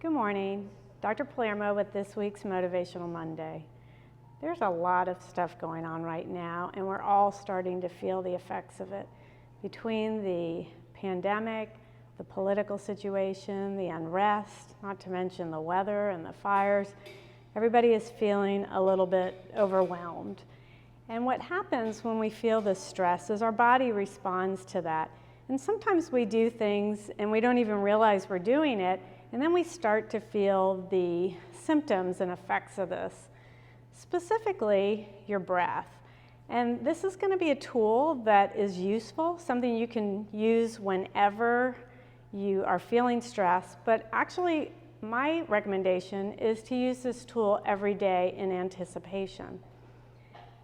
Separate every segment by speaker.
Speaker 1: Good morning. Dr. Palermo with this week's Motivational Monday. There's a lot of stuff going on right now, and we're all starting to feel the effects of it. Between the pandemic, the political situation, the unrest, not to mention the weather and the fires, everybody is feeling a little bit overwhelmed. And what happens when we feel this stress is our body responds to that. And sometimes we do things and we don't even realize we're doing it, and then we start to feel the symptoms and effects of this, specifically your breath. And this is going to be a tool that is useful, something you can use whenever you are feeling stress, but actually my recommendation is to use this tool every day in anticipation.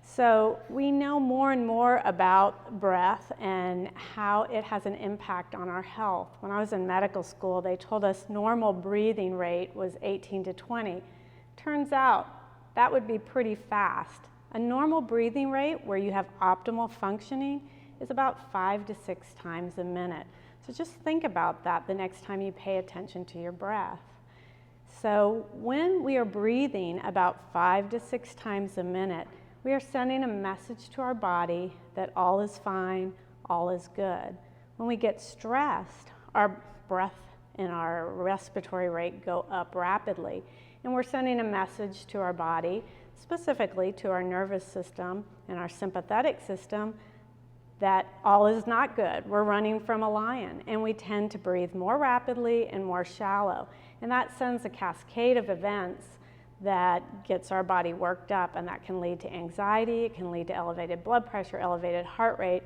Speaker 1: So we know more and more about breath and how it has an impact on our health. When I was in medical school, they told us normal breathing rate was 18 to 20. Turns out that would be pretty fast. A normal breathing rate where you have optimal functioning is about 5 to 6 times a minute. So just think about that the next time you pay attention to your breath. So when we are breathing about 5 to 6 times a minute, we are sending a message to our body that all is fine, all is good. When we get stressed, our breath and our respiratory rate go up rapidly, and we're sending a message to our body, specifically to our nervous system and our sympathetic system, that all is not good. We're running from a lion, and we tend to breathe more rapidly and more shallow. And that sends a cascade of events that gets our body worked up, and that can lead to anxiety, it can lead to elevated blood pressure, elevated heart rate,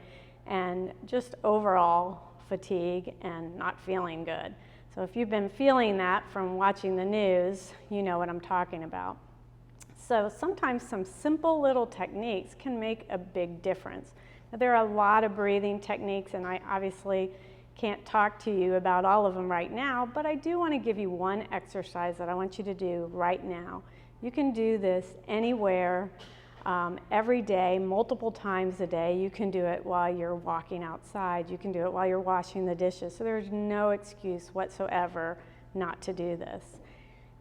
Speaker 1: and just overall fatigue and not feeling good. So if you've been feeling that from watching the news, you know what I'm talking about. So sometimes some simple little techniques can make a big difference. Now, there are a lot of breathing techniques, and I obviously can't talk to you about all of them right now, but I do want to give you one exercise that I want you to do right now. You can do this anywhere, every day, multiple times a day. You can do it while you're walking outside. You can do it while you're washing the dishes. So there's no excuse whatsoever not to do this.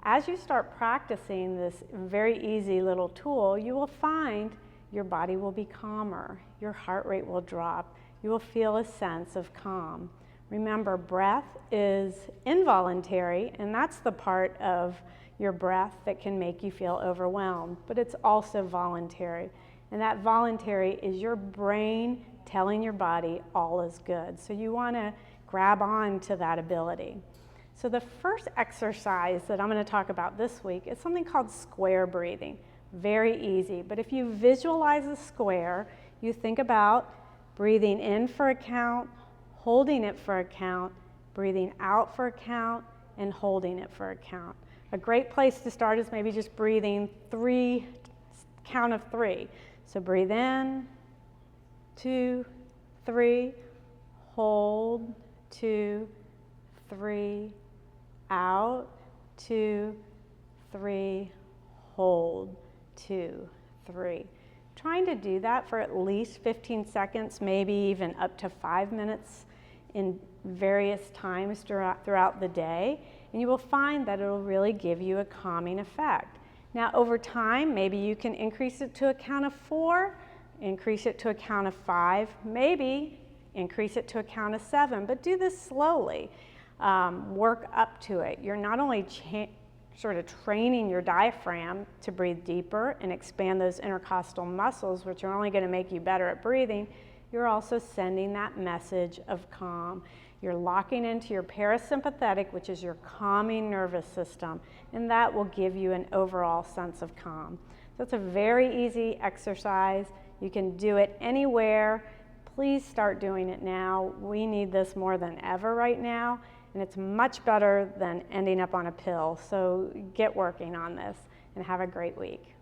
Speaker 1: As you start practicing this very easy little tool, you will find your body will be calmer. Your heart rate will drop. You will feel a sense of calm. Remember, breath is involuntary, and that's the part of your breath that can make you feel overwhelmed, but it's also voluntary. And that voluntary is your brain telling your body all is good. So you want to grab on to that ability. So the first exercise that I'm going to talk about this week is something called square breathing. Very easy, but if you visualize a square, you think about breathing in for a count, holding it for a count, breathing out for a count, and holding it for a count. A great place to start is maybe just breathing count of 3. So breathe in, 2, 3, hold, 2, 3, out, 2, 3, hold, 2, 3. Trying to do that for at least 15 seconds, maybe even up to 5 minutes in various times throughout the day, and you will find that it will really give you a calming effect. Now over time, maybe you can increase it to a count of 4, increase it to a count of 5, maybe increase it to a count of 7, but do this slowly. Work up to it. You're not only sort of training your diaphragm to breathe deeper and expand those intercostal muscles, which are only going to make you better at breathing, you're also sending that message of calm. You're locking into your parasympathetic, which is your calming nervous system, and that will give you an overall sense of calm. So it's a very easy exercise. You can do it anywhere. Please start doing it now. We need this more than ever right now, and it's much better than ending up on a pill. So get working on this and have a great week.